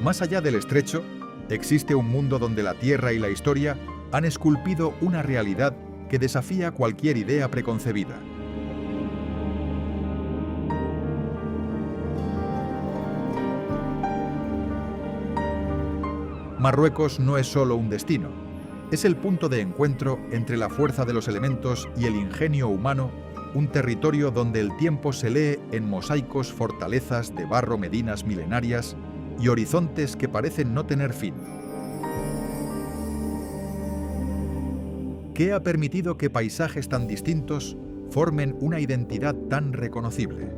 Más allá del estrecho, existe un mundo donde la tierra y la historia han esculpido una realidad que desafía cualquier idea preconcebida. Marruecos no es solo un destino, es el punto de encuentro entre la fuerza de los elementos y el ingenio humano, un territorio donde el tiempo se lee en mosaicos fortalezas de barro medinas milenarias y horizontes que parecen no tener fin. ¿Qué ha permitido que paisajes tan distintos formen una identidad tan reconocible?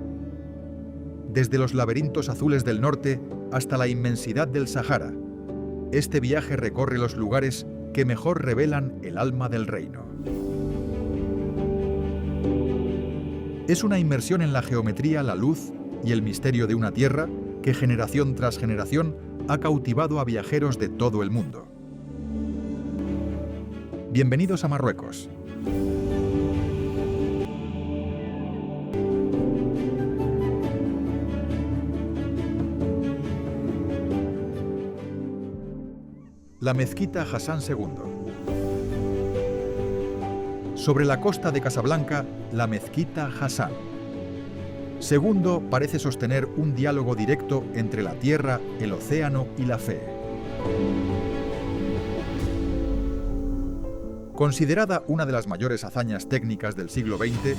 Desde los laberintos azules del norte hasta la inmensidad del Sahara, este viaje recorre los lugares que mejor revelan el alma del reino. Es una inmersión en la geometría, la luz y el misterio de una tierra que generación tras generación ha cautivado a viajeros de todo el mundo. Bienvenidos a Marruecos. La mezquita Hassan II. Sobre la costa de Casablanca, la mezquita Hassan. Segundo parece sostener un diálogo directo entre la tierra, el océano y la fe. Considerada una de las mayores hazañas técnicas del siglo XX,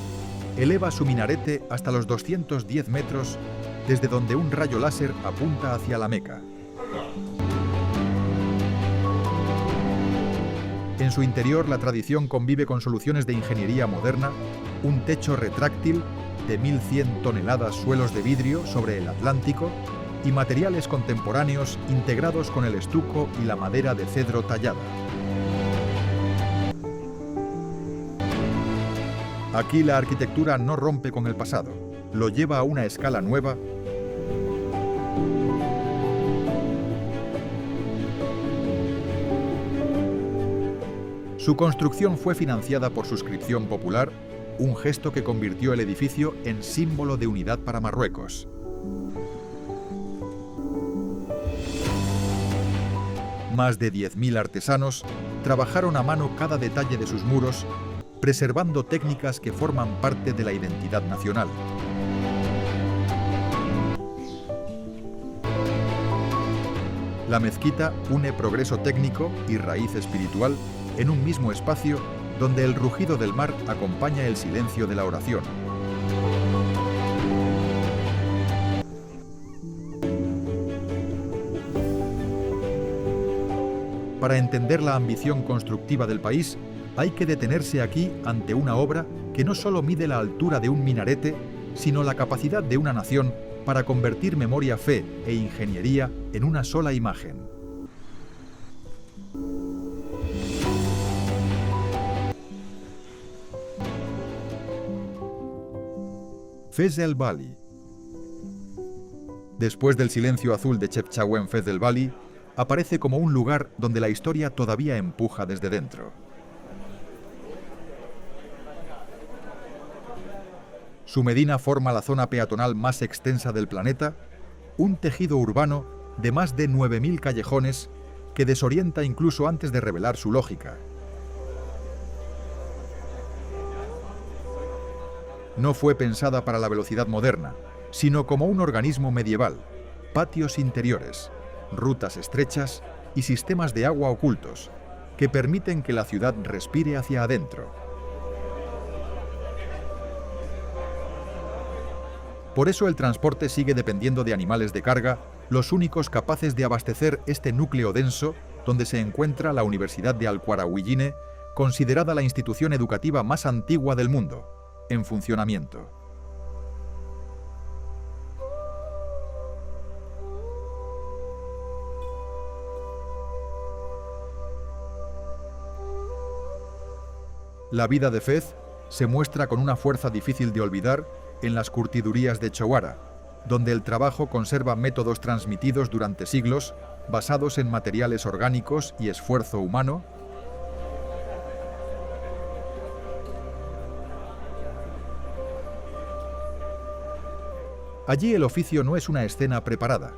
eleva su minarete hasta los 210 metros, desde donde un rayo láser apunta hacia la Meca. En su interior, la tradición convive con soluciones de ingeniería moderna, un techo retráctil de 1.100 toneladas suelos de vidrio sobre el Atlántico y materiales contemporáneos integrados con el estuco y la madera de cedro tallada. Aquí la arquitectura no rompe con el pasado, lo lleva a una escala nueva. Su construcción fue financiada por suscripción popular, un gesto que convirtió el edificio en símbolo de unidad para Marruecos. Más de 10.000 artesanos trabajaron a mano cada detalle de sus muros, preservando técnicas que forman parte de la identidad nacional. La mezquita une progreso técnico y raíz espiritual en un mismo espacio donde el rugido del mar acompaña el silencio de la oración. Para entender la ambición constructiva del país, hay que detenerse aquí ante una obra que no solo mide la altura de un minarete, sino la capacidad de una nación para convertir memoria, fe e ingeniería en una sola imagen. Fez el Bali. Después del silencio azul de Chefchaouen, Fez el Bali aparece como un lugar donde la historia todavía empuja desde dentro. Su medina forma la zona peatonal más extensa del planeta, un tejido urbano de más de 9.000 callejones que desorienta incluso antes de revelar su lógica. No fue pensada para la velocidad moderna, sino como un organismo medieval, patios interiores, rutas estrechas y sistemas de agua ocultos, que permiten que la ciudad respire hacia adentro. Por eso el transporte sigue dependiendo de animales de carga, los únicos capaces de abastecer este núcleo denso donde se encuentra la Universidad de Al-Qarawiyyin, considerada la institución educativa más antigua del mundo, en funcionamiento. La vida de Fez se muestra con una fuerza difícil de olvidar en las curtidurías de Chowara, donde el trabajo conserva métodos transmitidos durante siglos, basados en materiales orgánicos y esfuerzo humano. Allí el oficio no es una escena preparada,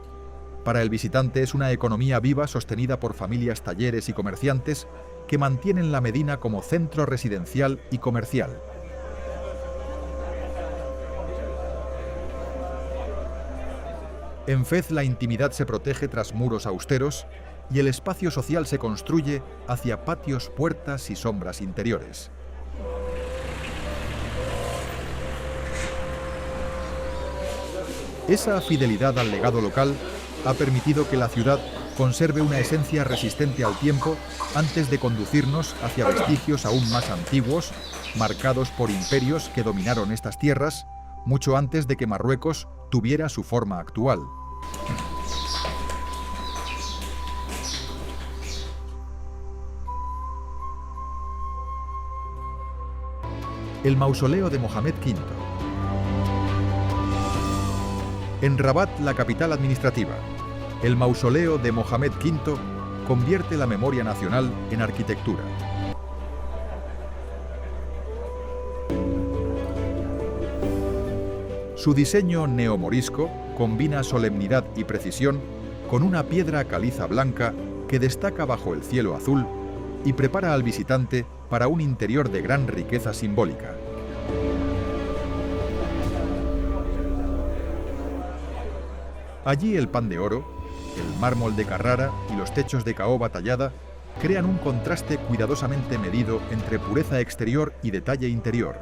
Para el visitante es una economía viva sostenida por familias, talleres y comerciantes que mantienen la Medina como centro residencial y comercial. En Fez la intimidad se protege tras muros austeros y el espacio social se construye hacia patios, puertas y sombras interiores. Esa fidelidad al legado local ha permitido que la ciudad conserve una esencia resistente al tiempo antes de conducirnos hacia vestigios aún más antiguos, marcados por imperios que dominaron estas tierras mucho antes de que Marruecos tuviera su forma actual. El mausoleo de Mohamed V. En Rabat, la capital administrativa, el mausoleo de Mohamed V convierte la memoria nacional en arquitectura. Su diseño neomorisco combina solemnidad y precisión con una piedra caliza blanca que destaca bajo el cielo azul y prepara al visitante para un interior de gran riqueza simbólica. Allí el pan de oro, el mármol de Carrara y los techos de caoba tallada crean un contraste cuidadosamente medido entre pureza exterior y detalle interior.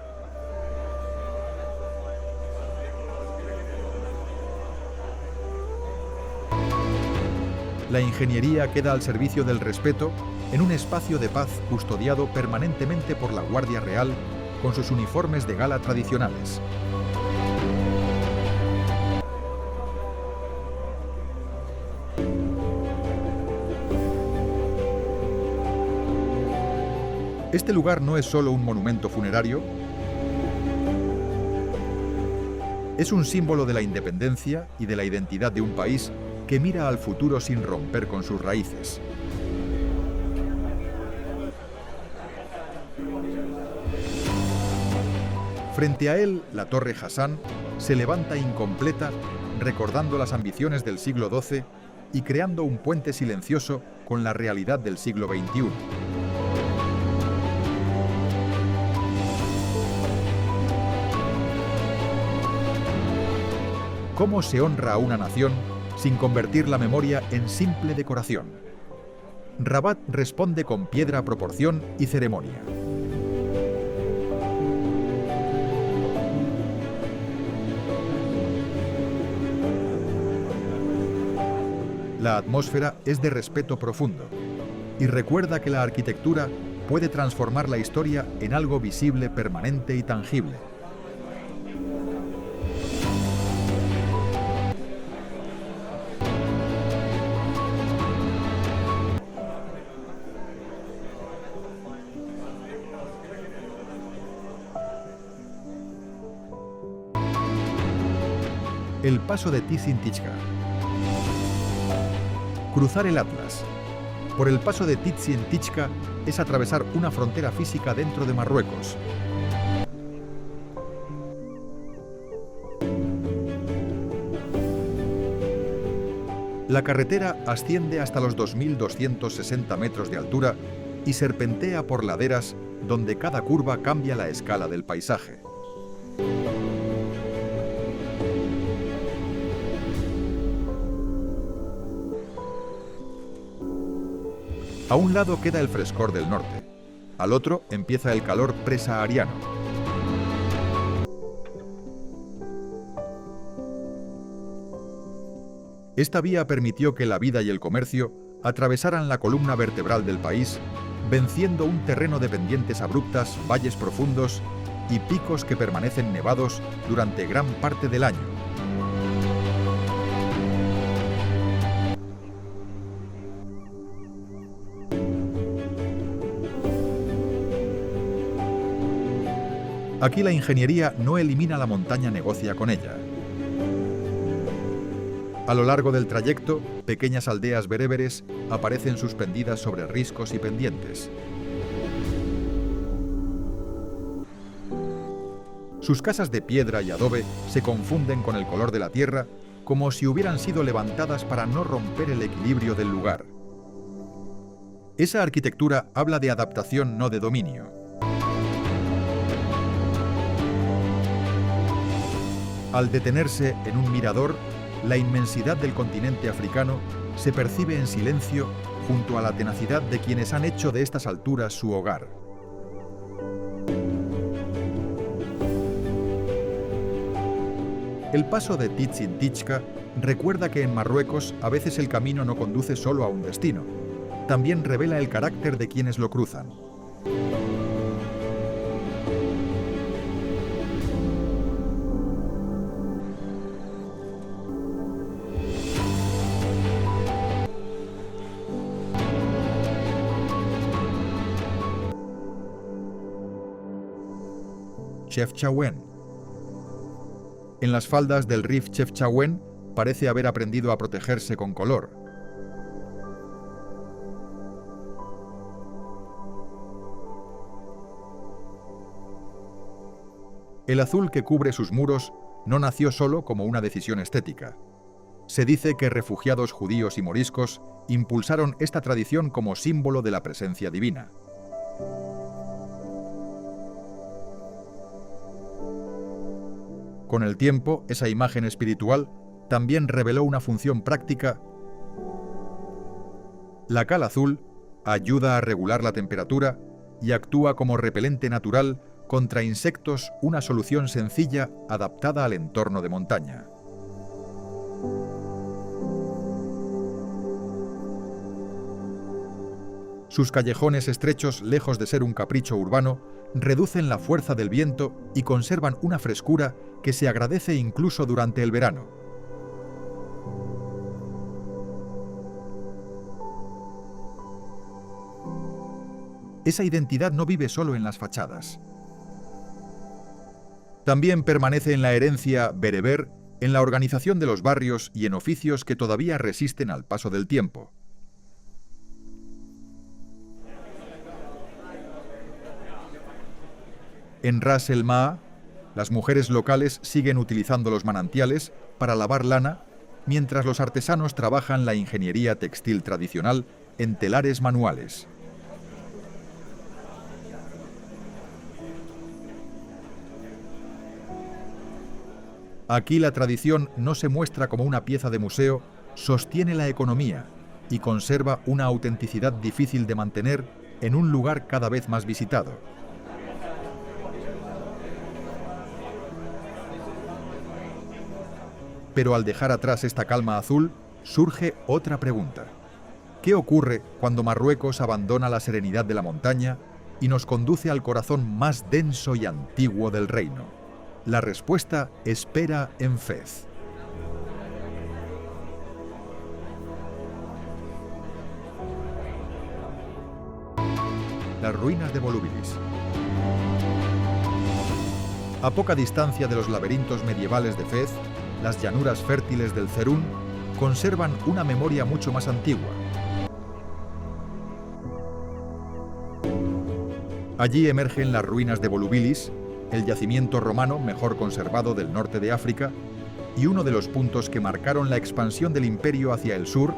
La ingeniería queda al servicio del respeto en un espacio de paz custodiado permanentemente por la Guardia Real con sus uniformes de gala tradicionales. Este lugar no es solo un monumento funerario, es un símbolo de la independencia y de la identidad de un país que mira al futuro sin romper con sus raíces. Frente a él, la Torre Hassan se levanta incompleta, recordando las ambiciones del siglo XII y creando un puente silencioso con la realidad del siglo XXI. ¿Cómo se honra a una nación sin convertir la memoria en simple decoración? Rabat responde con piedra, proporción y ceremonia. La atmósfera es de respeto profundo y recuerda que la arquitectura puede transformar la historia en algo visible, permanente y tangible. El paso de Tizin-Tichka. Cruzar el Atlas. Por el paso de Tizin-Tichka es atravesar una frontera física dentro de Marruecos. La carretera asciende hasta los 2.260 metros de altura y serpentea por laderas donde cada curva cambia la escala del paisaje. A un lado queda el frescor del norte, al otro empieza el calor presahariano. Esta vía permitió que la vida y el comercio atravesaran la columna vertebral del país, venciendo un terreno de pendientes abruptas, valles profundos y picos que permanecen nevados durante gran parte del año. Aquí la ingeniería no elimina la montaña, negocia con ella. A lo largo del trayecto, pequeñas aldeas bereberes aparecen suspendidas sobre riscos y pendientes. Sus casas de piedra y adobe se confunden con el color de la tierra como si hubieran sido levantadas para no romper el equilibrio del lugar. Esa arquitectura habla de adaptación, no de dominio. Al detenerse en un mirador, la inmensidad del continente africano se percibe en silencio junto a la tenacidad de quienes han hecho de estas alturas su hogar. El paso de Tizin-Tizca recuerda que en Marruecos a veces el camino no conduce solo a un destino, también revela el carácter de quienes lo cruzan. Chefchaouen. En las faldas del Rif Chefchaouen parece haber aprendido a protegerse con color. El azul que cubre sus muros no nació solo como una decisión estética. Se dice que refugiados judíos y moriscos impulsaron esta tradición como símbolo de la presencia divina. Con el tiempo, esa imagen espiritual también reveló una función práctica. La cal azul ayuda a regular la temperatura y actúa como repelente natural contra insectos, una solución sencilla adaptada al entorno de montaña. Sus callejones estrechos, lejos de ser un capricho urbano, reducen la fuerza del viento y conservan una frescura que se agradece incluso durante el verano. Esa identidad no vive solo en las fachadas. También permanece en la herencia bereber, en la organización de los barrios y en oficios que todavía resisten al paso del tiempo. En Ras El Maa, las mujeres locales siguen utilizando los manantiales para lavar lana, mientras los artesanos trabajan la ingeniería textil tradicional en telares manuales. Aquí la tradición no se muestra como una pieza de museo, sostiene la economía y conserva una autenticidad difícil de mantener en un lugar cada vez más visitado. Pero al dejar atrás esta calma azul, surge otra pregunta. ¿Qué ocurre cuando Marruecos abandona la serenidad de la montaña y nos conduce al corazón más denso y antiguo del reino? La respuesta espera en Fez. Las ruinas de Volubilis. A poca distancia de los laberintos medievales de Fez, las llanuras fértiles del Cerún conservan una memoria mucho más antigua. Allí emergen las ruinas de Volubilis, el yacimiento romano mejor conservado del norte de África y uno de los puntos que marcaron la expansión del imperio hacia el sur.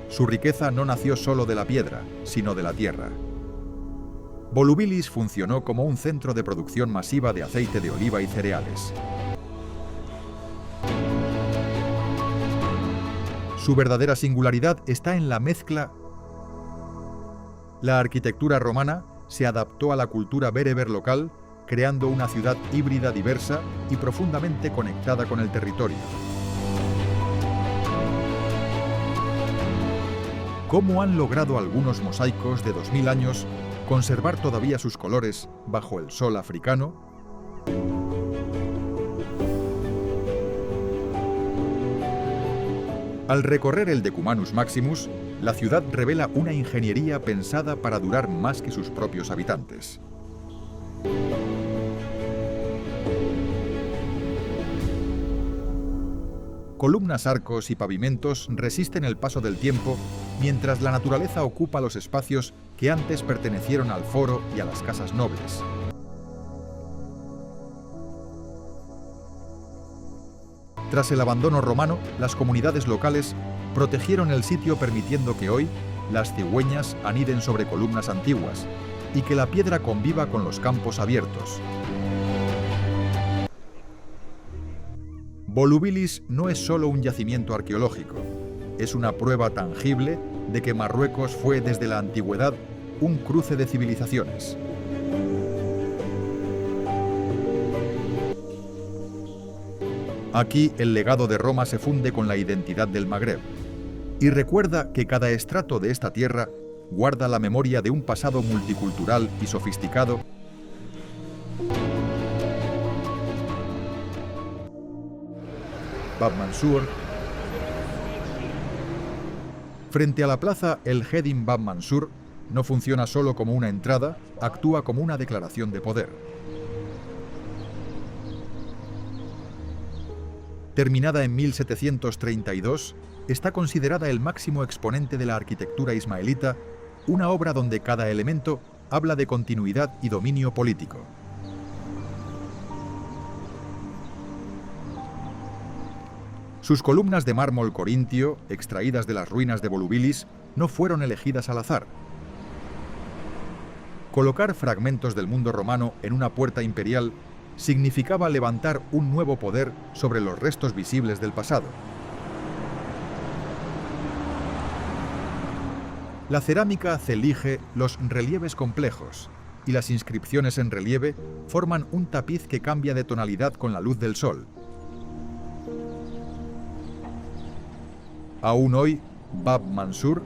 Su riqueza no nació solo de la piedra, sino de la tierra. Volubilis funcionó como un centro de producción masiva de aceite de oliva y cereales. Su verdadera singularidad está en la mezcla. La arquitectura romana se adaptó a la cultura bereber local, creando una ciudad híbrida diversa y profundamente conectada con el territorio. ¿Cómo han logrado algunos mosaicos de 2000 años conservar todavía sus colores bajo el sol africano? Al recorrer el Decumanus Maximus, la ciudad revela una ingeniería pensada para durar más que sus propios habitantes. Columnas, arcos y pavimentos resisten el paso del tiempo, mientras la naturaleza ocupa los espacios que antes pertenecieron al foro y a las casas nobles. Tras el abandono romano, las comunidades locales protegieron el sitio permitiendo que hoy las cigüeñas aniden sobre columnas antiguas y que la piedra conviva con los campos abiertos. Volubilis no es solo un yacimiento arqueológico, es una prueba tangible de que Marruecos fue desde la antigüedad un cruce de civilizaciones. Aquí el legado de Roma se funde con la identidad del Magreb y recuerda que cada estrato de esta tierra guarda la memoria de un pasado multicultural y sofisticado. Bab Mansur. Frente a la plaza, el Hedim Bab Mansur no funciona solo como una entrada, actúa como una declaración de poder. Terminada en 1732, está considerada el máximo exponente de la arquitectura ismaelita, una obra donde cada elemento habla de continuidad y dominio político. Sus columnas de mármol corintio, extraídas de las ruinas de Volubilis, no fueron elegidas al azar. Colocar fragmentos del mundo romano en una puerta imperial significaba levantar un nuevo poder sobre los restos visibles del pasado. La cerámica celige los relieves complejos y las inscripciones en relieve forman un tapiz que cambia de tonalidad con la luz del sol. Aún hoy, Bab Mansur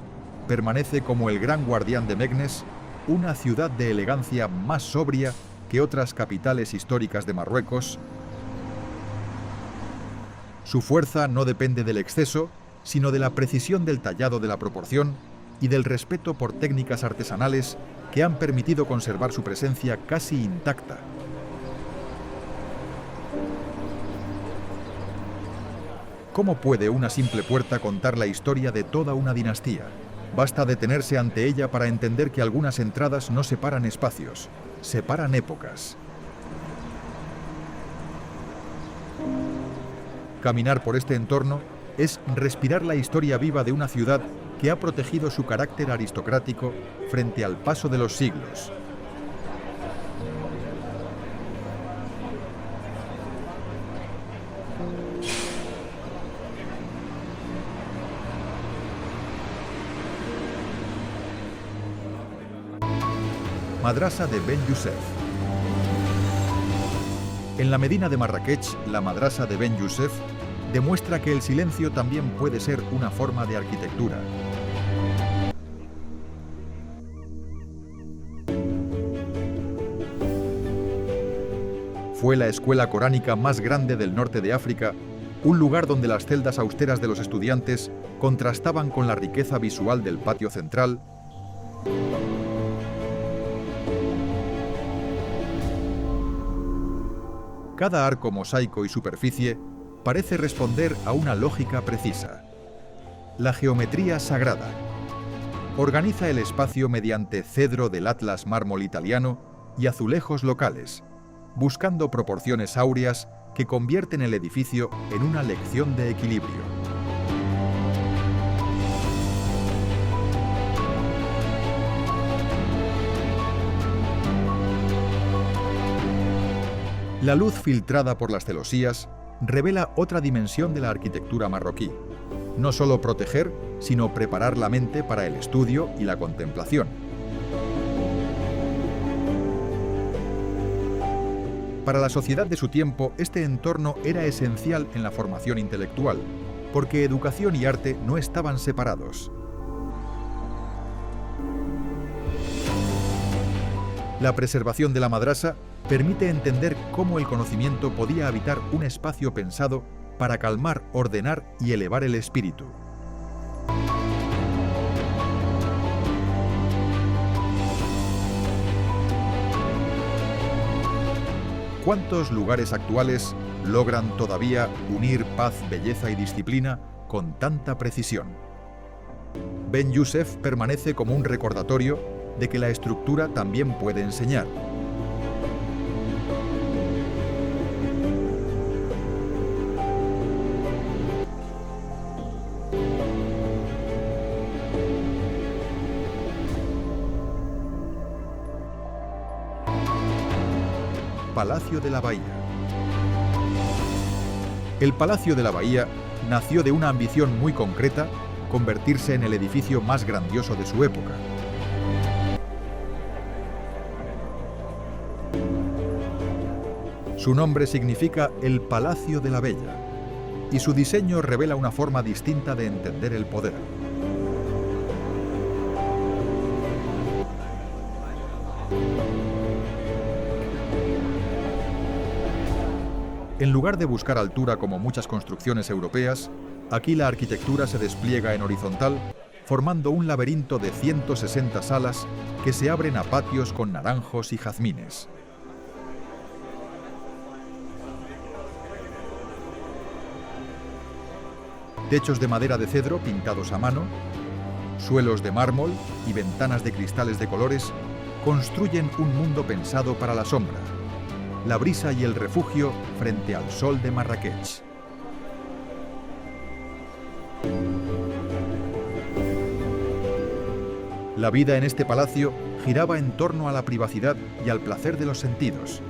permanece como el gran guardián de Meknès, una ciudad de elegancia más sobria que otras capitales históricas de Marruecos. Su fuerza no depende del exceso, sino de la precisión del tallado de la proporción y del respeto por técnicas artesanales que han permitido conservar su presencia casi intacta. ¿Cómo puede una simple puerta contar la historia de toda una dinastía? Basta detenerse ante ella para entender que algunas entradas no separan espacios, separan épocas. Caminar por este entorno es respirar la historia viva de una ciudad que ha protegido su carácter aristocrático frente al paso de los siglos. Madrasa de Ben Youssef. En la Medina de Marrakech, la Madrasa de Ben Youssef demuestra que el silencio también puede ser una forma de arquitectura. Fue la escuela coránica más grande del norte de África, un lugar donde las celdas austeras de los estudiantes contrastaban con la riqueza visual del patio central. Cada arco mosaico y superficie parece responder a una lógica precisa. La geometría sagrada. Organiza el espacio mediante cedro del Atlas mármol italiano y azulejos locales, buscando proporciones áureas que convierten el edificio en una lección de equilibrio. La luz filtrada por las celosías revela otra dimensión de la arquitectura marroquí. No solo proteger, sino preparar la mente para el estudio y la contemplación. Para la sociedad de su tiempo, este entorno era esencial en la formación intelectual, porque educación y arte no estaban separados. La preservación de la madrasa permite entender cómo el conocimiento podía habitar un espacio pensado para calmar, ordenar y elevar el espíritu. ¿Cuántos lugares actuales logran todavía unir paz, belleza y disciplina con tanta precisión? Ben Youssef permanece como un recordatorio de que la estructura también puede enseñar. Palacio de la Bahía. El Palacio de la Bahía nació de una ambición muy concreta: convertirse en el edificio más grandioso de su época. Su nombre significa el Palacio de la Bella, y su diseño revela una forma distinta de entender el poder. En lugar de buscar altura como muchas construcciones europeas, aquí la arquitectura se despliega en horizontal, formando un laberinto de 160 salas que se abren a patios con naranjos y jazmines. Techos de madera de cedro pintados a mano, suelos de mármol y ventanas de cristales de colores construyen un mundo pensado para la sombra, la brisa y el refugio frente al sol de Marrakech. La vida en este palacio giraba en torno a la privacidad y al placer de los sentidos.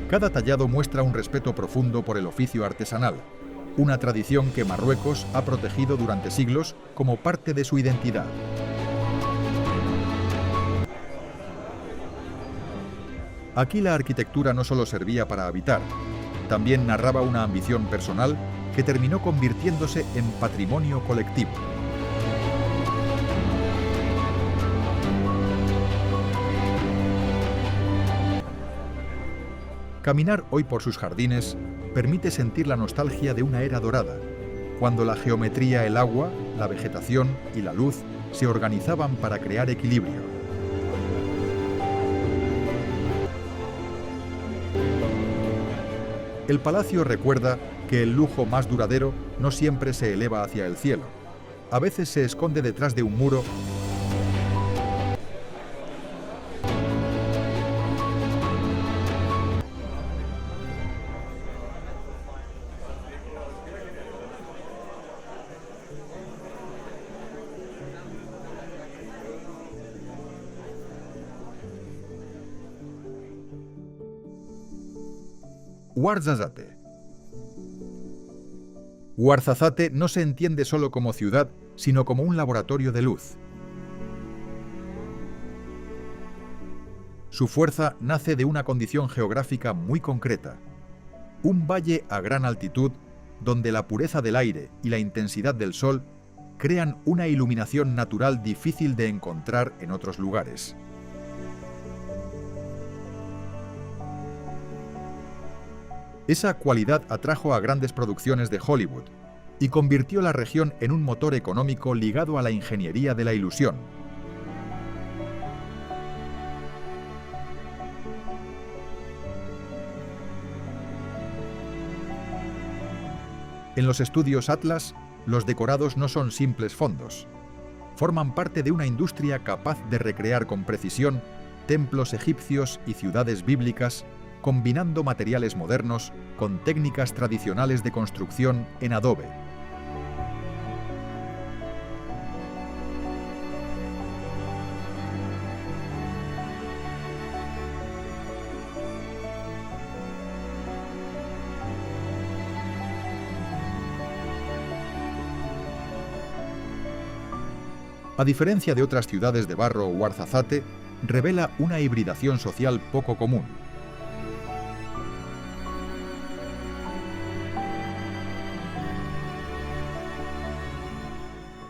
Cada tallado muestra un respeto profundo por el oficio artesanal, una tradición que Marruecos ha protegido durante siglos como parte de su identidad. Aquí la arquitectura no solo servía para habitar, también narraba una ambición personal que terminó convirtiéndose en patrimonio colectivo. Caminar hoy por sus jardines permite sentir la nostalgia de una era dorada, cuando la geometría, el agua, la vegetación y la luz se organizaban para crear equilibrio. El palacio recuerda que el lujo más duradero no siempre se eleva hacia el cielo. A veces se esconde detrás de un muro . Ouarzazate. Ouarzazate no se entiende solo como ciudad, sino como un laboratorio de luz. Su fuerza nace de una condición geográfica muy concreta: un valle a gran altitud donde la pureza del aire y la intensidad del sol crean una iluminación natural difícil de encontrar en otros lugares. Esa cualidad atrajo a grandes producciones de Hollywood y convirtió la región en un motor económico ligado a la ingeniería de la ilusión. En los estudios Atlas, los decorados no son simples fondos. Forman parte de una industria capaz de recrear con precisión templos egipcios y ciudades bíblicas, combinando materiales modernos con técnicas tradicionales de construcción en adobe. A diferencia de otras ciudades de barro, Ouarzazate revela una hibridación social poco común.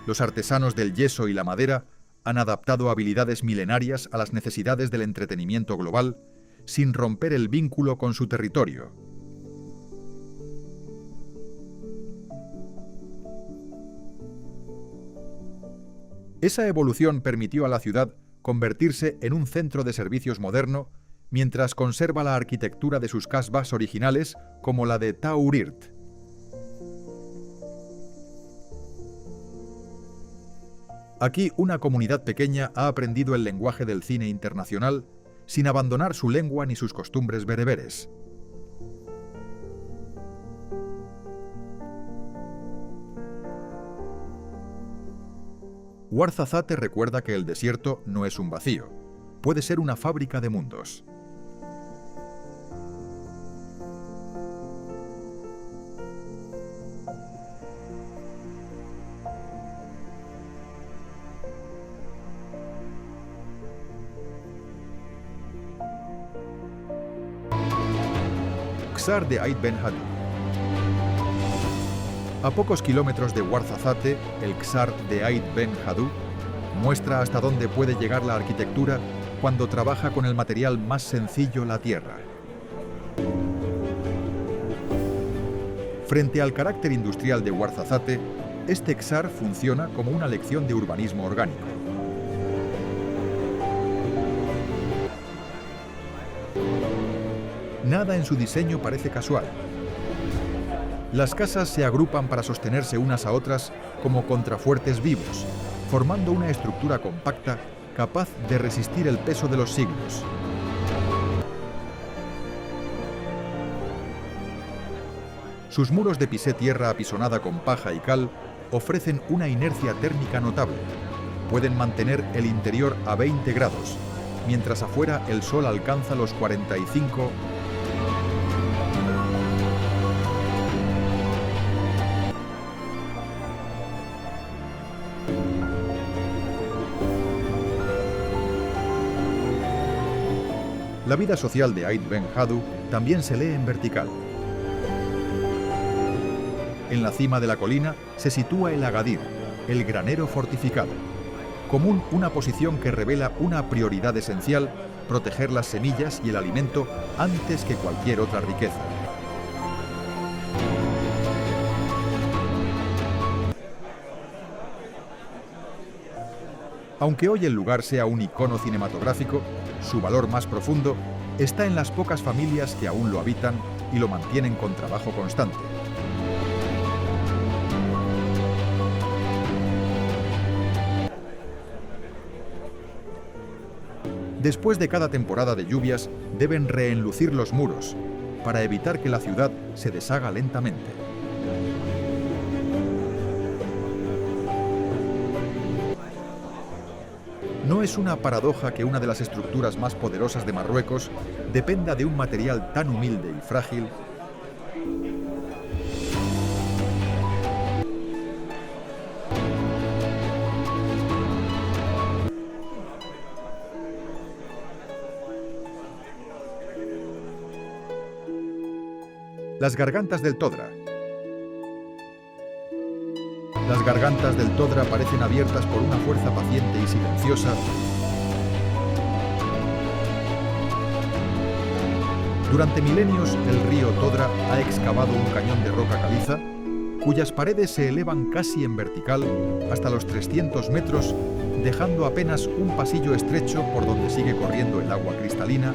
Los artesanos del yeso y la madera han adaptado habilidades milenarias a las necesidades del entretenimiento global, sin romper el vínculo con su territorio. Esa evolución permitió a la ciudad convertirse en un centro de servicios moderno, mientras conserva la arquitectura de sus casbahs originales, como la de Taourirt. Aquí una comunidad pequeña ha aprendido el lenguaje del cine internacional sin abandonar su lengua ni sus costumbres bereberes. Ouarzazate recuerda que el desierto no es un vacío, puede ser una fábrica de mundos. Ksar de Ait Ben Haddou. A pocos kilómetros de Ouarzazate, el Ksar de Ait Ben Haddou muestra hasta dónde puede llegar la arquitectura cuando trabaja con el material más sencillo, la tierra. Frente al carácter industrial de Ouarzazate, este Ksar funciona como una lección de urbanismo orgánico. Nada en su diseño parece casual. Las casas se agrupan para sostenerse unas a otras como contrafuertes vivos, formando una estructura compacta capaz de resistir el peso de los siglos. Sus muros de pisé tierra apisonada con paja y cal ofrecen una inercia térmica notable. Pueden mantener el interior a 20 grados, mientras afuera el sol alcanza los 45. La vida social de Ait Ben Haddou también se lee en vertical. En la cima de la colina se sitúa el Agadir, el granero fortificado. Común una posición que revela una prioridad esencial: proteger las semillas y el alimento antes que cualquier otra riqueza. Aunque hoy el lugar sea un icono cinematográfico, su valor más profundo está en las pocas familias que aún lo habitan y lo mantienen con trabajo constante. Después de cada temporada de lluvias, deben reenlucir los muros para evitar que la ciudad se deshaga lentamente. No es una paradoja que una de las estructuras más poderosas de Marruecos dependa de un material tan humilde y frágil. Las gargantas del Todra. Las gargantas del Todra parecen abiertas por una fuerza paciente y silenciosa. Durante milenios, el río Todra ha excavado un cañón de roca caliza, cuyas paredes se elevan casi en vertical hasta los 300 metros, dejando apenas un pasillo estrecho por donde sigue corriendo el agua cristalina.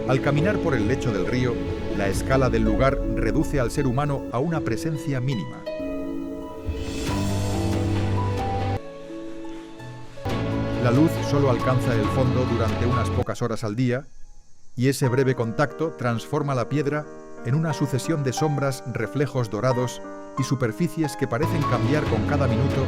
Al caminar por el lecho del río, la escala del lugar reduce al ser humano a una presencia mínima. La luz solo alcanza el fondo durante unas pocas horas al día, y ese breve contacto transforma la piedra en una sucesión de sombras, reflejos dorados y superficies que parecen cambiar con cada minuto.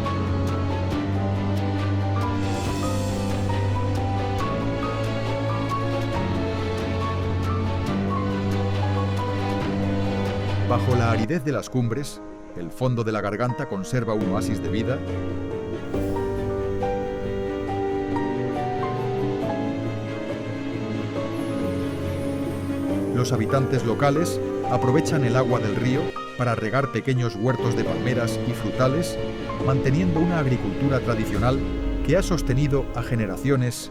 Bajo la aridez de las cumbres, el fondo de la garganta conserva un oasis de vida. Los habitantes locales aprovechan el agua del río para regar pequeños huertos de palmeras y frutales, manteniendo una agricultura tradicional que ha sostenido a generaciones.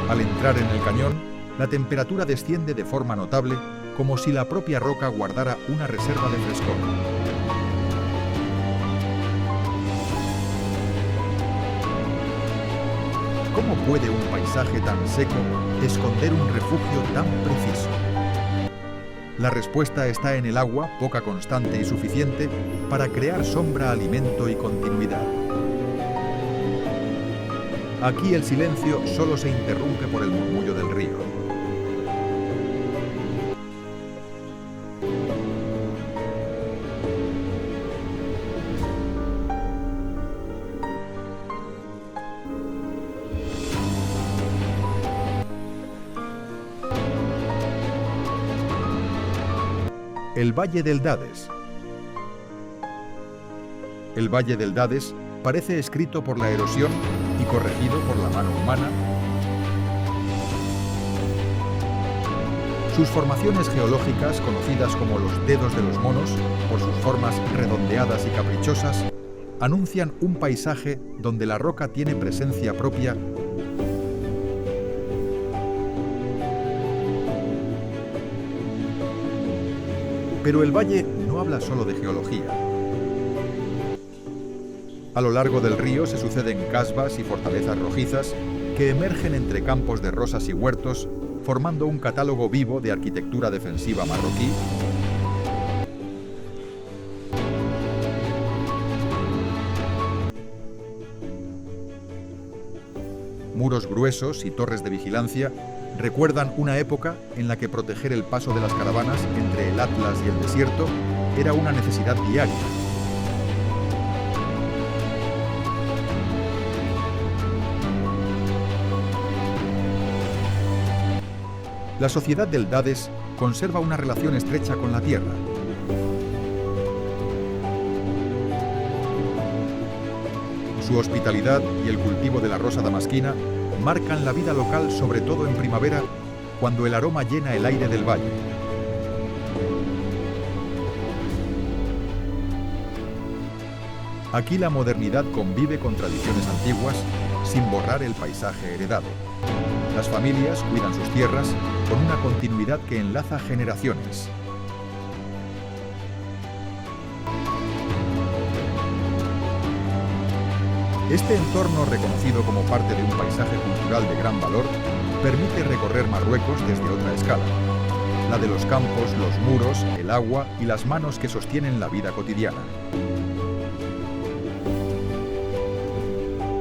Al entrar en el cañón, la temperatura desciende de forma notable, como si la propia roca guardara una reserva de frescor. ¿Cómo puede un paisaje tan seco esconder un refugio tan preciso? La respuesta está en el agua, poca, constante y suficiente para crear sombra, alimento y continuidad. Aquí el silencio solo se interrumpe por el murmullo del río. El Valle del Dades. El Valle del Dades parece escrito por la erosión y corregido por la mano humana. Sus formaciones geológicas, conocidas como los dedos de los monos, por sus formas redondeadas y caprichosas, anuncian un paisaje donde la roca tiene presencia propia . Pero el valle no habla solo de geología. A lo largo del río se suceden casbas y fortalezas rojizas que emergen entre campos de rosas y huertos, formando un catálogo vivo de arquitectura defensiva marroquí, muros gruesos y torres de vigilancia recuerdan una época en la que proteger el paso de las caravanas entre el Atlas y el desierto era una necesidad diaria. La sociedad del Dades conserva una relación estrecha con la tierra. Su hospitalidad y el cultivo de la rosa damasquina marcan la vida local, sobre todo en primavera, cuando el aroma llena el aire del valle. Aquí la modernidad convive con tradiciones antiguas sin borrar el paisaje heredado. Las familias cuidan sus tierras con una continuidad que enlaza generaciones. Este entorno, reconocido como parte de un paisaje cultural de gran valor, permite recorrer Marruecos desde otra escala, la de los campos, los muros, el agua y las manos que sostienen la vida cotidiana.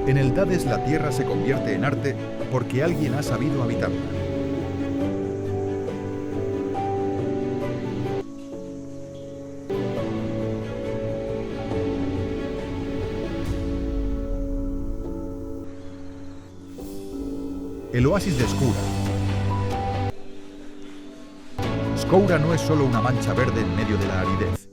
En el Dades la tierra se convierte en arte porque alguien ha sabido habitarla. El oasis de Scoura. Scoura no es solo una mancha verde en medio de la aridez.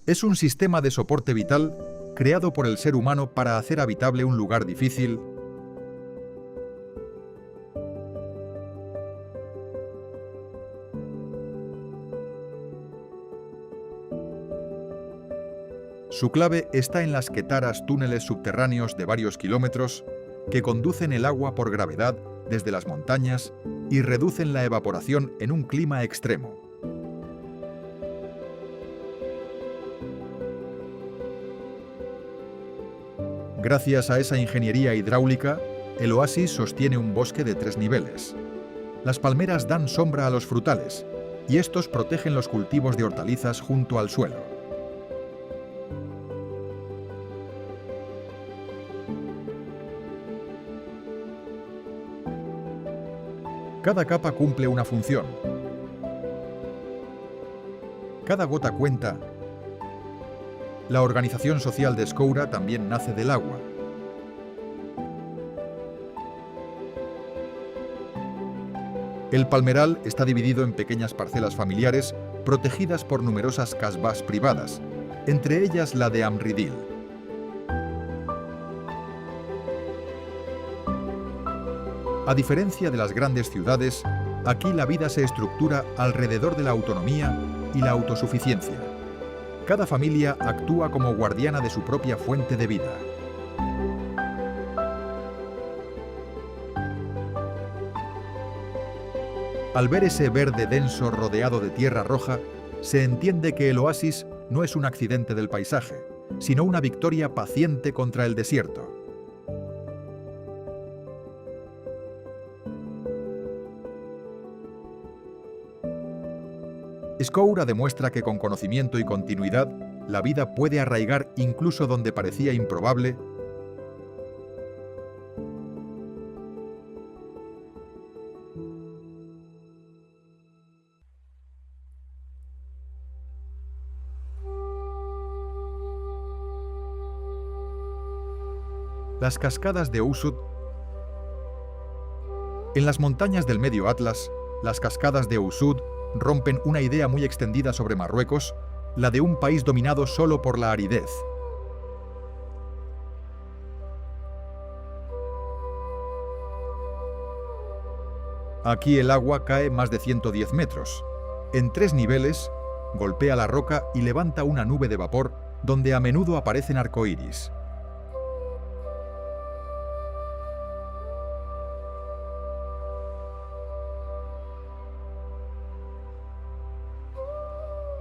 Es un sistema de soporte vital creado por el ser humano para hacer habitable un lugar difícil, Su clave está en las quetaras túneles subterráneos de varios kilómetros que conducen el agua por gravedad desde las montañas y reducen la evaporación en un clima extremo. Gracias a esa ingeniería hidráulica, el oasis sostiene un bosque de 3 niveles. Las palmeras dan sombra a los frutales y estos protegen los cultivos de hortalizas junto al suelo. Cada capa cumple una función. Cada gota cuenta. La organización social de Scoura también nace del agua. El palmeral está dividido en pequeñas parcelas familiares protegidas por numerosas casbahs privadas, entre ellas la de Amridil. A diferencia de las grandes ciudades, aquí la vida se estructura alrededor de la autonomía y la autosuficiencia. Cada familia actúa como guardiana de su propia fuente de vida. Al ver ese verde denso rodeado de tierra roja, se entiende que el oasis no es un accidente del paisaje, sino una victoria paciente contra el desierto. Scoura demuestra que con conocimiento y continuidad, la vida puede arraigar incluso donde parecía improbable Las cascadas de Usud. En las montañas del Medio Atlas, las cascadas de Usud rompen una idea muy extendida sobre Marruecos, la de un país dominado solo por la aridez. Aquí el agua cae más de 110 metros. En 3 niveles, golpea la roca y levanta una nube de vapor donde a menudo aparecen arcoíris.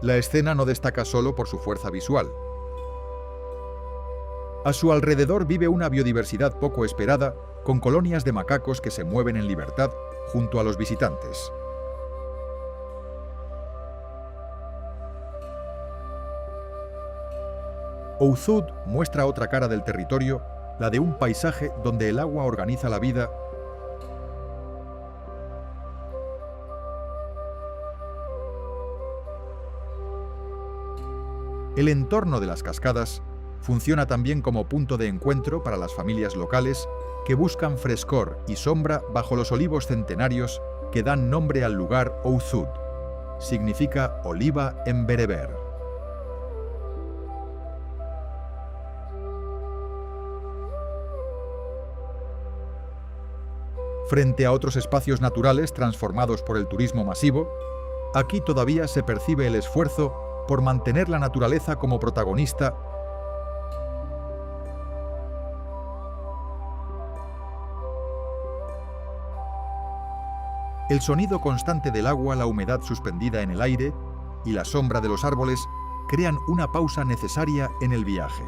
La escena no destaca solo por su fuerza visual. A su alrededor vive una biodiversidad poco esperada, con colonias de macacos que se mueven en libertad junto a los visitantes. Ouzud muestra otra cara del territorio, la de un paisaje donde el agua organiza la vida . El entorno de las cascadas funciona también como punto de encuentro para las familias locales que buscan frescor y sombra bajo los olivos centenarios que dan nombre al lugar Ouzud. Significa oliva en bereber. Frente a otros espacios naturales transformados por el turismo masivo, aquí todavía se percibe el esfuerzo por mantener la naturaleza como protagonista . El sonido constante del agua, la humedad suspendida en el aire y la sombra de los árboles crean una pausa necesaria en el viaje.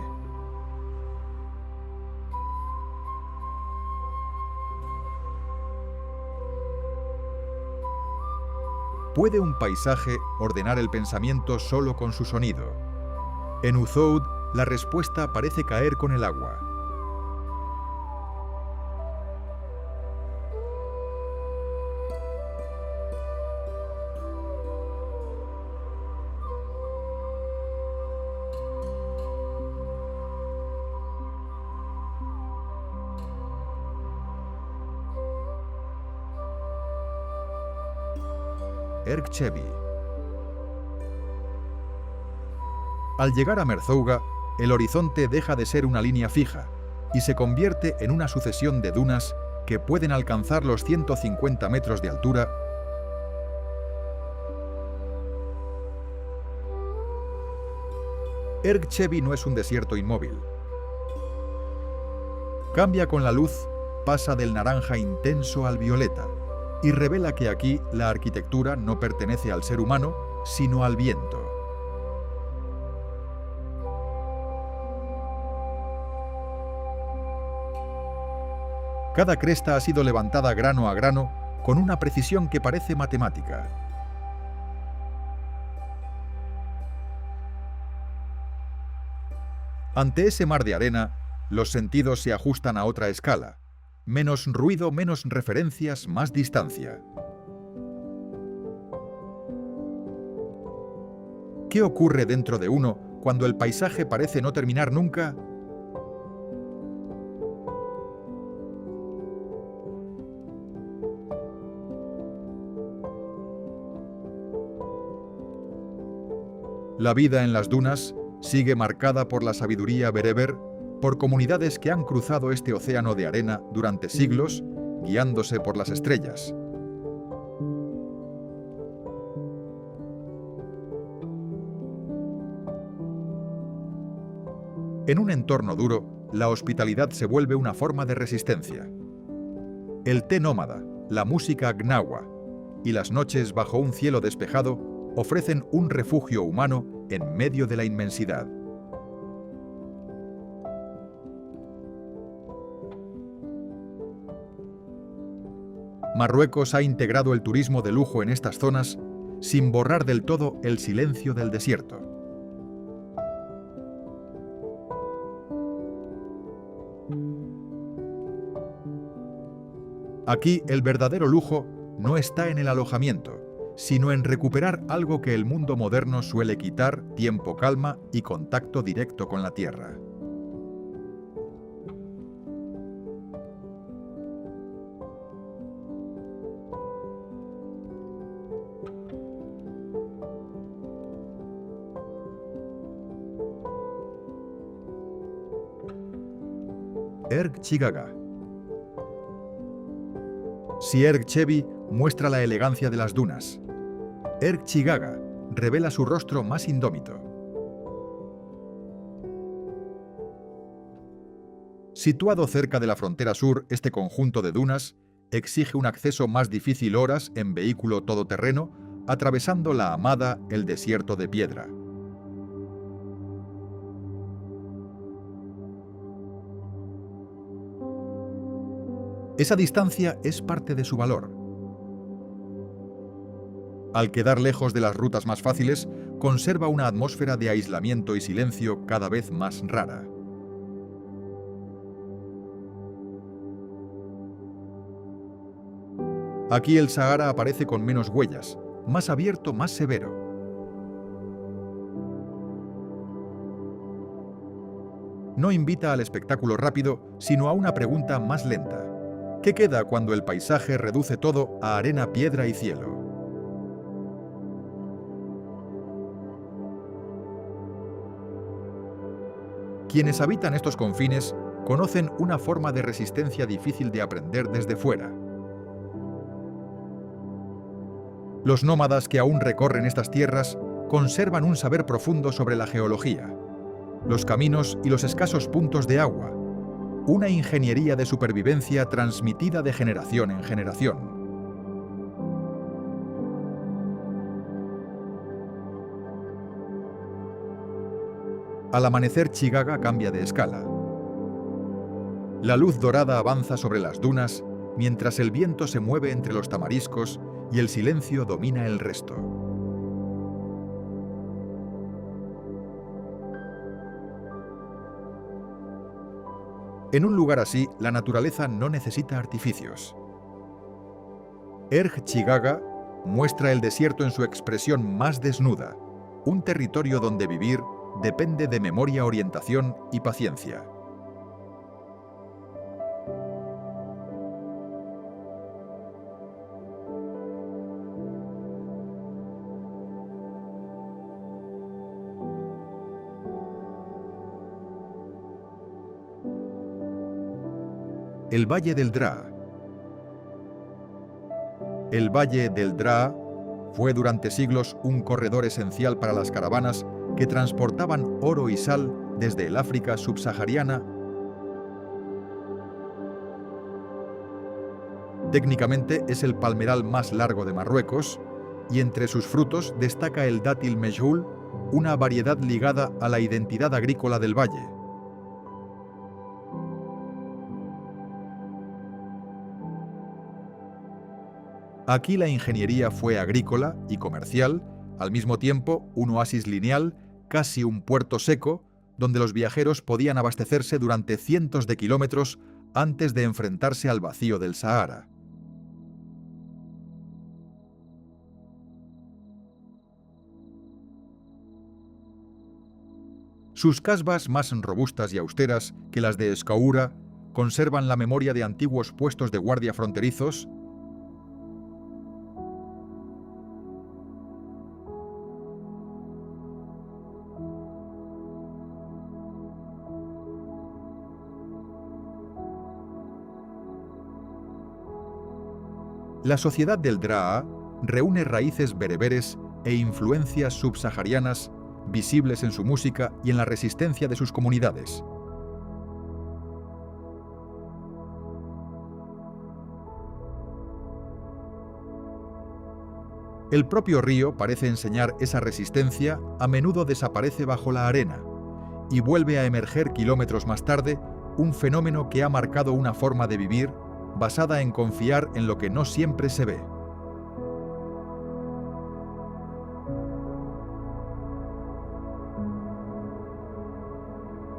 ¿Puede un paisaje ordenar el pensamiento solo con su sonido? En Ouzud, la respuesta parece caer con el agua. Erkchevi. Al llegar a Merzouga, el horizonte deja de ser una línea fija y se convierte en una sucesión de dunas que pueden alcanzar los 150 metros de altura . Erkchevi no es un desierto inmóvil. Cambia con la luz, pasa del naranja intenso al violeta y revela que aquí la arquitectura no pertenece al ser humano, sino al viento. Cada cresta ha sido levantada grano a grano con una precisión que parece matemática. Ante ese mar de arena, los sentidos se ajustan a otra escala. Menos ruido, menos referencias, más distancia. ¿Qué ocurre dentro de uno cuando el paisaje parece no terminar nunca? La vida en las dunas sigue marcada por la sabiduría bereber, por comunidades que han cruzado este océano de arena durante siglos, guiándose por las estrellas. En un entorno duro, la hospitalidad se vuelve una forma de resistencia. El té nómada, la música gnawa y las noches bajo un cielo despejado ofrecen un refugio humano en medio de la inmensidad. Marruecos ha integrado el turismo de lujo en estas zonas sin borrar del todo el silencio del desierto. Aquí el verdadero lujo no está en el alojamiento, sino en recuperar algo que el mundo moderno suele quitar: tiempo, calma y contacto directo con la tierra. Erg Chigaga. Si Erg Chevi muestra la elegancia de las dunas, Erg Chigaga revela su rostro más indómito. Situado cerca de la frontera sur, este conjunto de dunas exige un acceso más difícil horas en vehículo todoterreno, atravesando la Hamada, el desierto de piedra. Esa distancia es parte de su valor. Al quedar lejos de las rutas más fáciles, conserva una atmósfera de aislamiento y silencio cada vez más rara. Aquí el Sahara aparece con menos huellas, más abierto, más severo. No invita al espectáculo rápido, sino a una pregunta más lenta. ¿Qué queda cuando el paisaje reduce todo a arena, piedra y cielo? Quienes habitan estos confines conocen una forma de resistencia difícil de aprender desde fuera. Los nómadas que aún recorren estas tierras conservan un saber profundo sobre la geología, los caminos y los escasos puntos de agua, una ingeniería de supervivencia transmitida de generación en generación. Al amanecer, Chigaga cambia de escala. La luz dorada avanza sobre las dunas, mientras el viento se mueve entre los tamariscos y el silencio domina el resto. En un lugar así, la naturaleza no necesita artificios. Erg Chigaga muestra el desierto en su expresión más desnuda, un territorio donde vivir depende de memoria, orientación y paciencia. El Valle del Draa. El Valle del Draa fue durante siglos un corredor esencial para las caravanas que transportaban oro y sal desde el África subsahariana. Técnicamente es el palmeral más largo de Marruecos y entre sus frutos destaca el dátil mejhoul, una variedad ligada a la identidad agrícola del valle. Aquí la ingeniería fue agrícola y comercial, al mismo tiempo un oasis lineal, casi un puerto seco, donde los viajeros podían abastecerse durante cientos de kilómetros antes de enfrentarse al vacío del Sahara. Sus casbas, más robustas y austeras que las de Escaoura, conservan la memoria de antiguos puestos de guardia fronterizos. La sociedad del Draa reúne raíces bereberes e influencias subsaharianas visibles en su música y en la resistencia de sus comunidades. El propio río parece enseñar esa resistencia, a menudo desaparece bajo la arena y vuelve a emerger kilómetros más tarde, un fenómeno que ha marcado una forma de vivir basada en confiar en lo que no siempre se ve.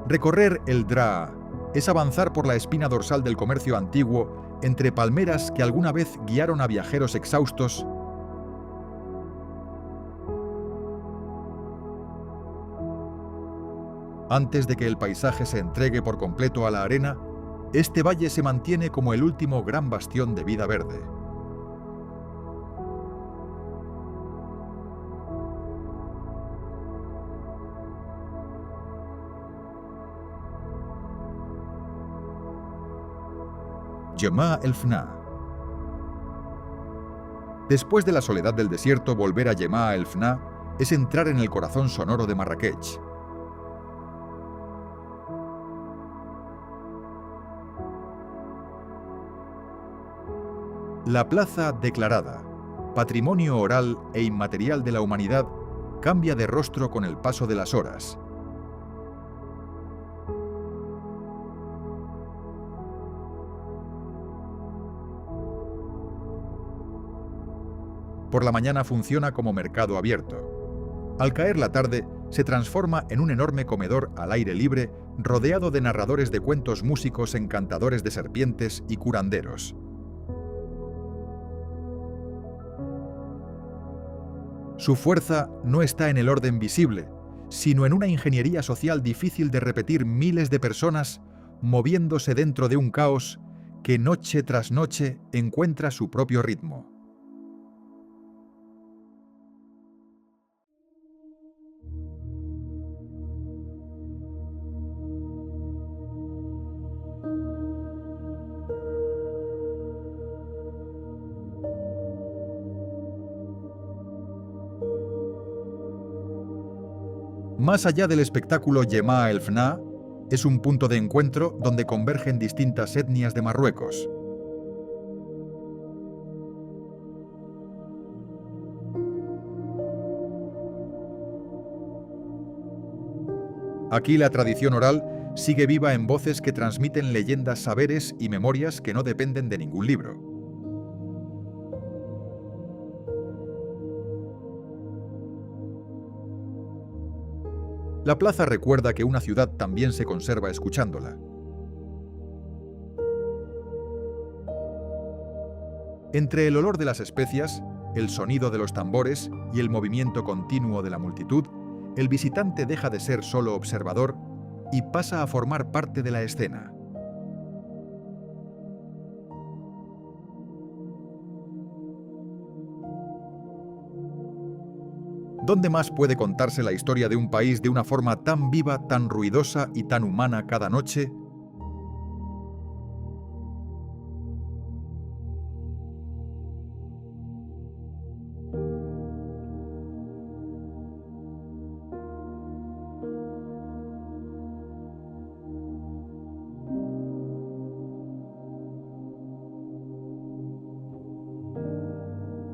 Recorrer el Draa es avanzar por la espina dorsal del comercio antiguo entre palmeras que alguna vez guiaron a viajeros exhaustos. Antes de que el paisaje se entregue por completo a la arena, este valle se mantiene como el último gran bastión de vida verde. Jemaa el Fna. Después de la soledad del desierto, volver a Jemaa el Fna es entrar en el corazón sonoro de Marrakech. La plaza declarada, patrimonio oral e inmaterial de la humanidad, cambia de rostro con el paso de las horas. Por la mañana funciona como mercado abierto. Al caer la tarde, se transforma en un enorme comedor al aire libre, rodeado de narradores de cuentos, músicos, encantadores de serpientes y curanderos. Su fuerza no está en el orden visible, sino en una ingeniería social difícil de repetir, miles de personas moviéndose dentro de un caos que noche tras noche encuentra su propio ritmo. Más allá del espectáculo, Jemaa el Fna es un punto de encuentro donde convergen distintas etnias de Marruecos. Aquí la tradición oral sigue viva en voces que transmiten leyendas, saberes y memorias que no dependen de ningún libro. La plaza recuerda que una ciudad también se conserva escuchándola. Entre el olor de las especias, el sonido de los tambores y el movimiento continuo de la multitud, el visitante deja de ser solo observador y pasa a formar parte de la escena. ¿Dónde más puede contarse la historia de un país de una forma tan viva, tan ruidosa y tan humana cada noche?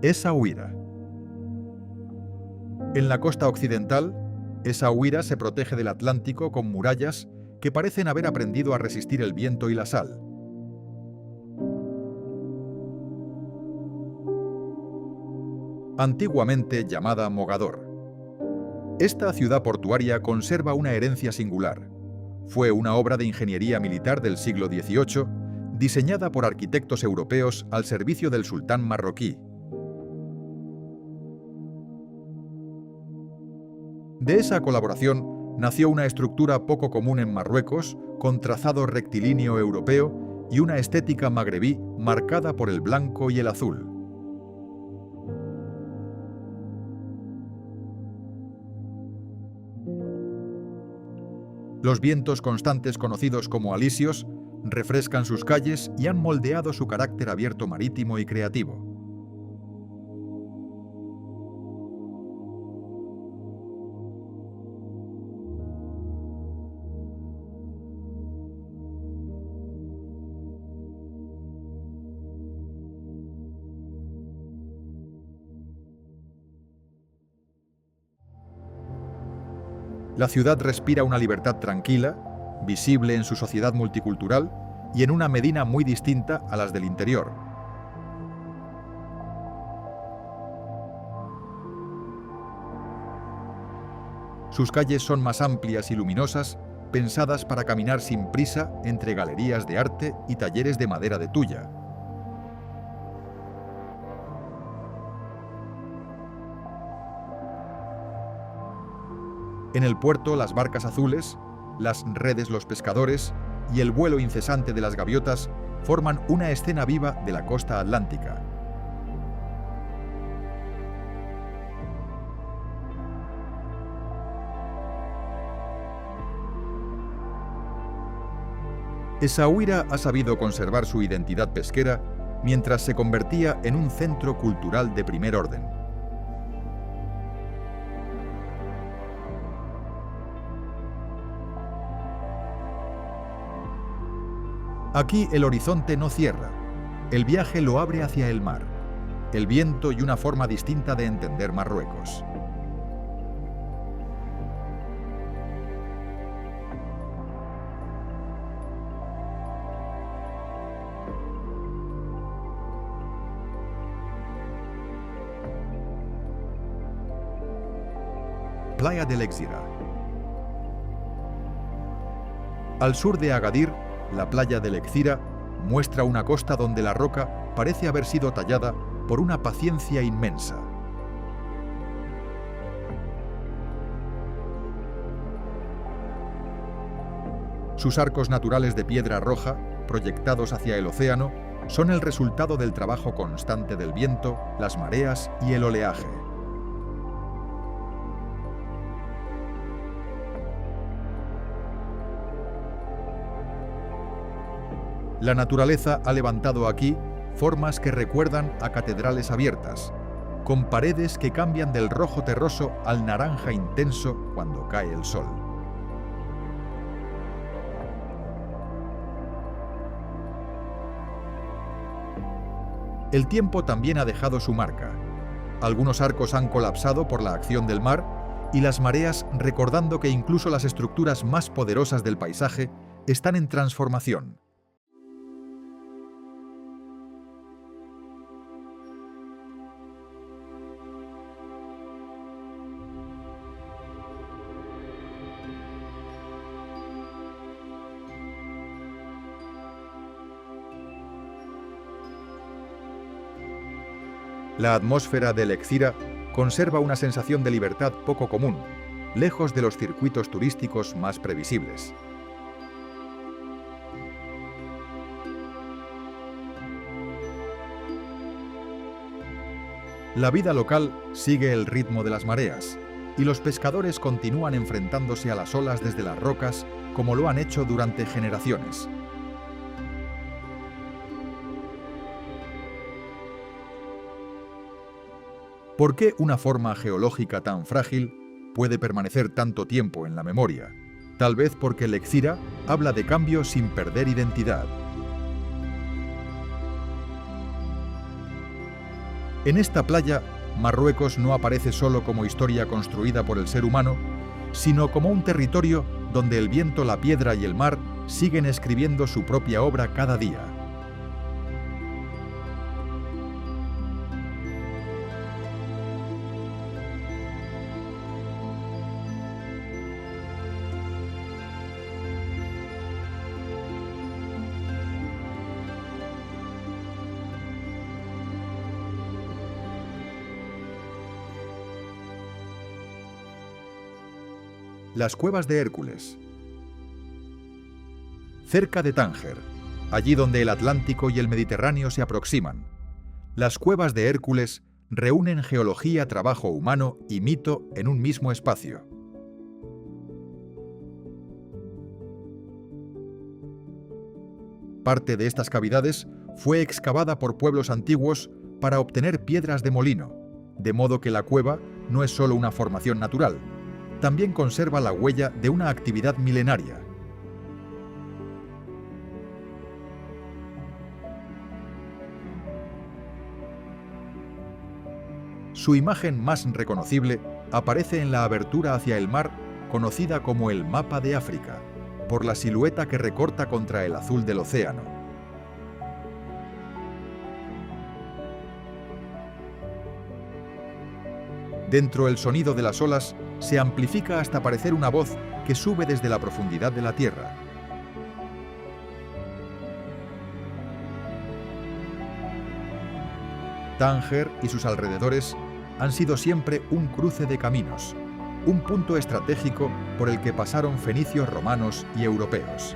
Essaouira. En la costa occidental, Essaouira se protege del Atlántico con murallas que parecen haber aprendido a resistir el viento y la sal. Antiguamente llamada Mogador. Esta ciudad portuaria conserva una herencia singular. Fue una obra de ingeniería militar del siglo XVIII, diseñada por arquitectos europeos al servicio del sultán marroquí. De esa colaboración nació una estructura poco común en Marruecos, con trazado rectilíneo europeo y una estética magrebí marcada por el blanco y el azul. Los vientos constantes conocidos como alisios refrescan sus calles y han moldeado su carácter abierto, marítimo y creativo. La ciudad respira una libertad tranquila, visible en su sociedad multicultural y en una Medina muy distinta a las del interior. Sus calles son más amplias y luminosas, pensadas para caminar sin prisa entre galerías de arte y talleres de madera de tuya. En el puerto, las barcas azules, las redes, los pescadores y el vuelo incesante de las gaviotas forman una escena viva de la costa atlántica. Essaouira ha sabido conservar su identidad pesquera mientras se convertía en un centro cultural de primer orden. Aquí el horizonte no cierra, el viaje lo abre hacia el mar, el viento y una forma distinta de entender Marruecos. Playa de Lexira. Al sur de Agadir, la playa de Lexira muestra una costa donde la roca parece haber sido tallada por una paciencia inmensa. Sus arcos naturales de piedra roja, proyectados hacia el océano, son el resultado del trabajo constante del viento, las mareas y el oleaje. La naturaleza ha levantado aquí formas que recuerdan a catedrales abiertas, con paredes que cambian del rojo terroso al naranja intenso cuando cae el sol. El tiempo también ha dejado su marca. Algunos arcos han colapsado por la acción del mar y las mareas recordando que incluso las estructuras más poderosas del paisaje están en transformación. La atmósfera de Lexira conserva una sensación de libertad poco común, lejos de los circuitos turísticos más previsibles. La vida local sigue el ritmo de las mareas, y los pescadores continúan enfrentándose a las olas desde las rocas como lo han hecho durante generaciones. ¿Por qué una forma geológica tan frágil puede permanecer tanto tiempo en la memoria? Tal vez porque Lexira habla de cambio sin perder identidad. En esta playa, Marruecos no aparece solo como historia construida por el ser humano, sino como un territorio donde el viento, la piedra y el mar siguen escribiendo su propia obra cada día. Las cuevas de Hércules. Cerca de Tánger, allí donde el Atlántico y el Mediterráneo se aproximan, las cuevas de Hércules reúnen geología, trabajo humano y mito en un mismo espacio. Parte de estas cavidades fue excavada por pueblos antiguos para obtener piedras de molino, de modo que la cueva no es solo una formación natural, también conserva la huella de una actividad milenaria. Su imagen más reconocible aparece en la abertura hacia el mar, conocida como el Mapa de África, por la silueta que recorta contra el azul del océano. Dentro el sonido de las olas se amplifica hasta parecer una voz que sube desde la profundidad de la tierra. Tánger y sus alrededores han sido siempre un cruce de caminos, un punto estratégico por el que pasaron fenicios, romanos y europeos.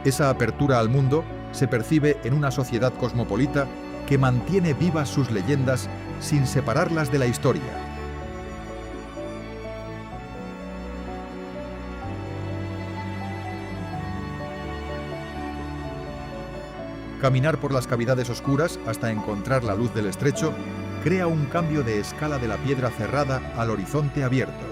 Esa apertura al mundo se percibe en una sociedad cosmopolita que mantiene vivas sus leyendas sin separarlas de la historia. Caminar por las cavidades oscuras hasta encontrar la luz del estrecho crea un cambio de escala de la piedra cerrada al horizonte abierto.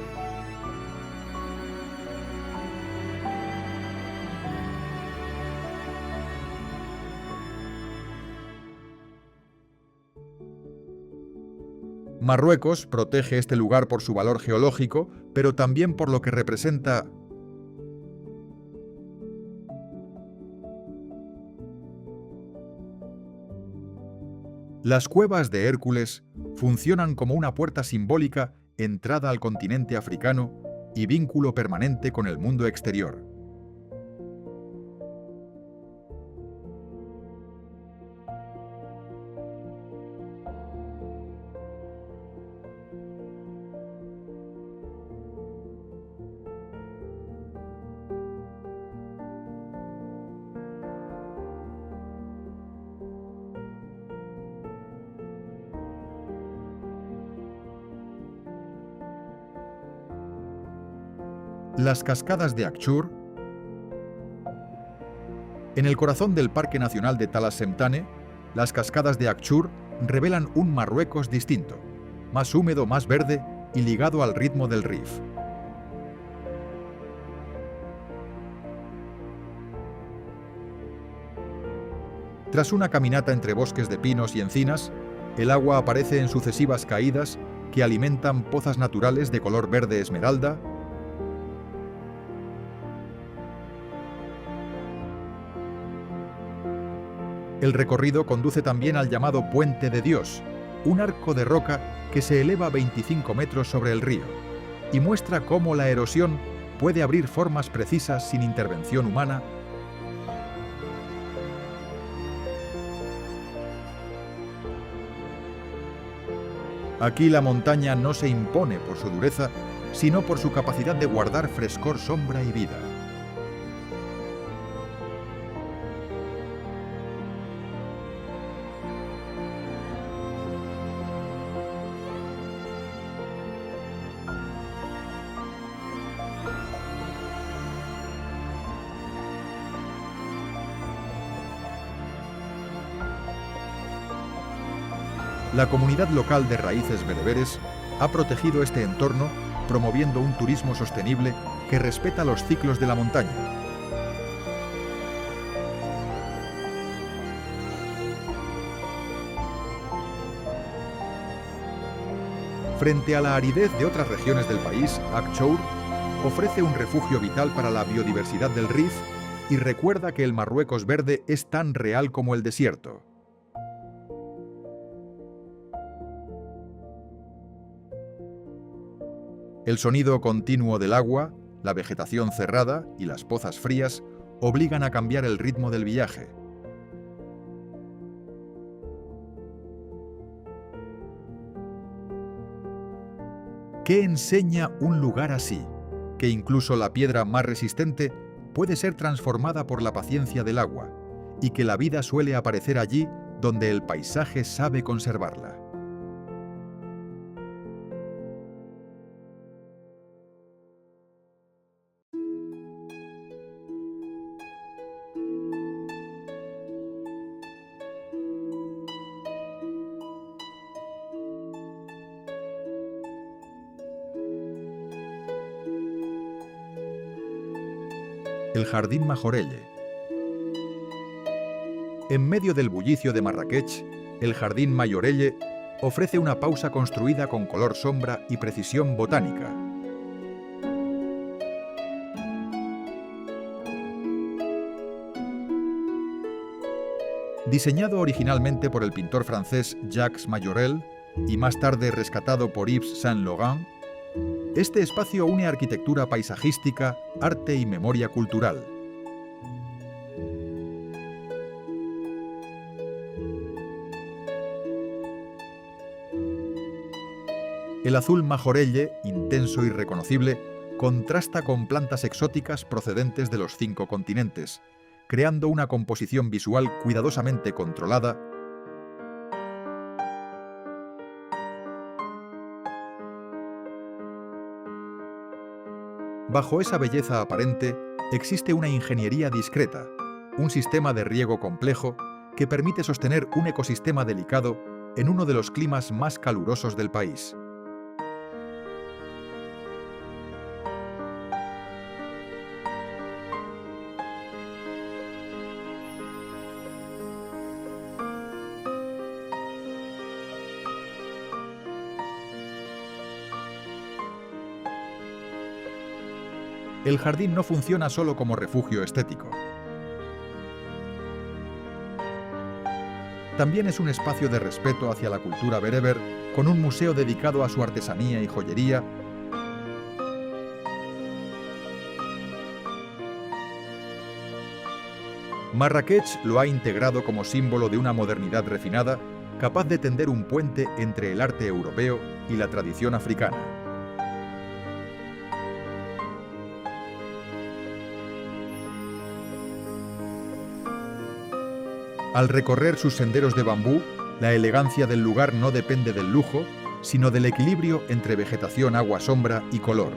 Marruecos protege este lugar por su valor geológico, pero también por lo que representa. Las cuevas de Hércules funcionan como una puerta simbólica, entrada al continente africano y vínculo permanente con el mundo exterior. Las cascadas de Akchur. En el corazón del Parque Nacional de Talas Semtane, las cascadas de Akchur revelan un Marruecos distinto, más húmedo, más verde y ligado al ritmo del Rif. Tras una caminata entre bosques de pinos y encinas, el agua aparece en sucesivas caídas que alimentan pozas naturales de color verde esmeralda. El recorrido conduce también al llamado Puente de Dios, un arco de roca que se eleva 25 metros sobre el río y muestra cómo la erosión puede abrir formas precisas sin intervención humana. Aquí la montaña no se impone por su dureza, sino por su capacidad de guardar frescor, sombra y vida. La comunidad local de raíces bereberes ha protegido este entorno promoviendo un turismo sostenible que respeta los ciclos de la montaña. Frente a la aridez de otras regiones del país, Akchour ofrece un refugio vital para la biodiversidad del Rif y recuerda que el Marruecos verde es tan real como el desierto. El sonido continuo del agua, la vegetación cerrada y las pozas frías obligan a cambiar el ritmo del viaje. ¿Qué enseña un lugar así? Que incluso la piedra más resistente puede ser transformada por la paciencia del agua y que la vida suele aparecer allí donde el paisaje sabe conservarla. El Jardín Majorelle. En medio del bullicio de Marrakech, el Jardín Majorelle ofrece una pausa construida con color sombra y precisión botánica. Diseñado originalmente por el pintor francés Jacques Majorelle y más tarde rescatado por Yves Saint Laurent, este espacio une arquitectura paisajística, arte y memoria cultural. El azul Majorelle, intenso y reconocible, contrasta con plantas exóticas procedentes de los 5 continentes, creando una composición visual cuidadosamente controlada. Bajo esa belleza aparente existe una ingeniería discreta, un sistema de riego complejo que permite sostener un ecosistema delicado en uno de los climas más calurosos del país. El jardín no funciona solo como refugio estético. También es un espacio de respeto hacia la cultura bereber, con un museo dedicado a su artesanía y joyería, Marrakech lo ha integrado como símbolo de una modernidad refinada, capaz de tender un puente entre el arte europeo y la tradición africana. Al recorrer sus senderos de bambú, la elegancia del lugar no depende del lujo, sino del equilibrio entre vegetación, agua, sombra y color.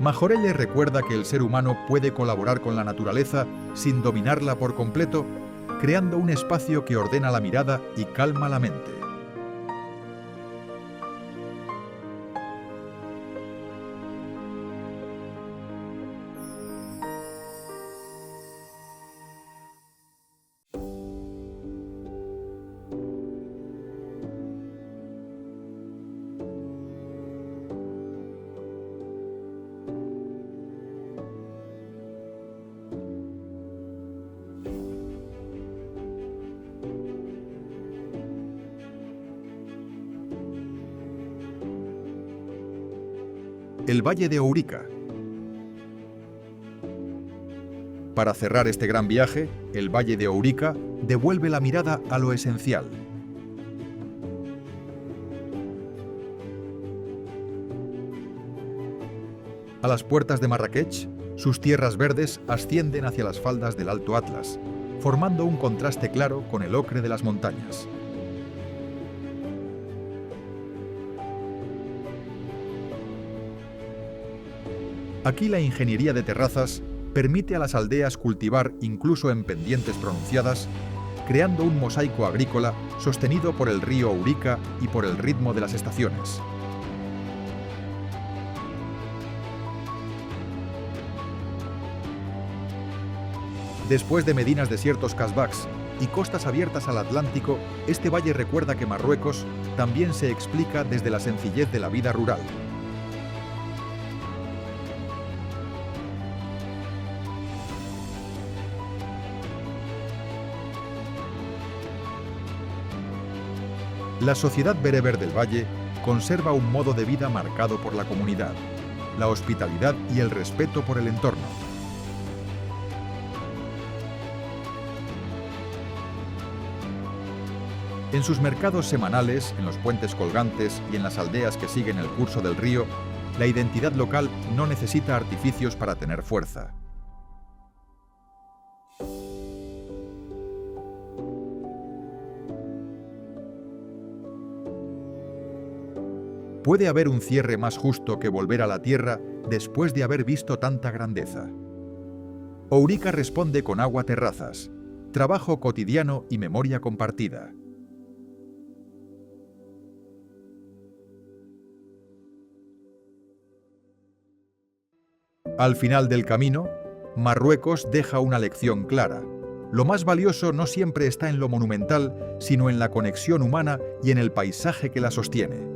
Majorelle recuerda que el ser humano puede colaborar con la naturaleza sin dominarla por completo, creando un espacio que ordena la mirada y calma la mente. El Valle de Ourika. Para cerrar este gran viaje, el Valle de Ourika devuelve la mirada a lo esencial. A las puertas de Marrakech, sus tierras verdes ascienden hacia las faldas del Alto Atlas, formando un contraste claro con el ocre de las montañas. Aquí la ingeniería de terrazas permite a las aldeas cultivar incluso en pendientes pronunciadas, creando un mosaico agrícola sostenido por el río Ourika y por el ritmo de las estaciones. Después de medinas desiertos Kasbahs y costas abiertas al Atlántico, este valle recuerda que Marruecos también se explica desde la sencillez de la vida rural. La sociedad bereber del valle conserva un modo de vida marcado por la comunidad, la hospitalidad y el respeto por el entorno. En sus mercados semanales, en los puentes colgantes y en las aldeas que siguen el curso del río, la identidad local no necesita artificios para tener fuerza. ¿Puede haber un cierre más justo que volver a la tierra después de haber visto tanta grandeza? Ourika responde con agua terrazas, trabajo cotidiano y memoria compartida. Al final del camino, Marruecos deja una lección clara. Lo más valioso no siempre está en lo monumental, sino en la conexión humana y en el paisaje que la sostiene.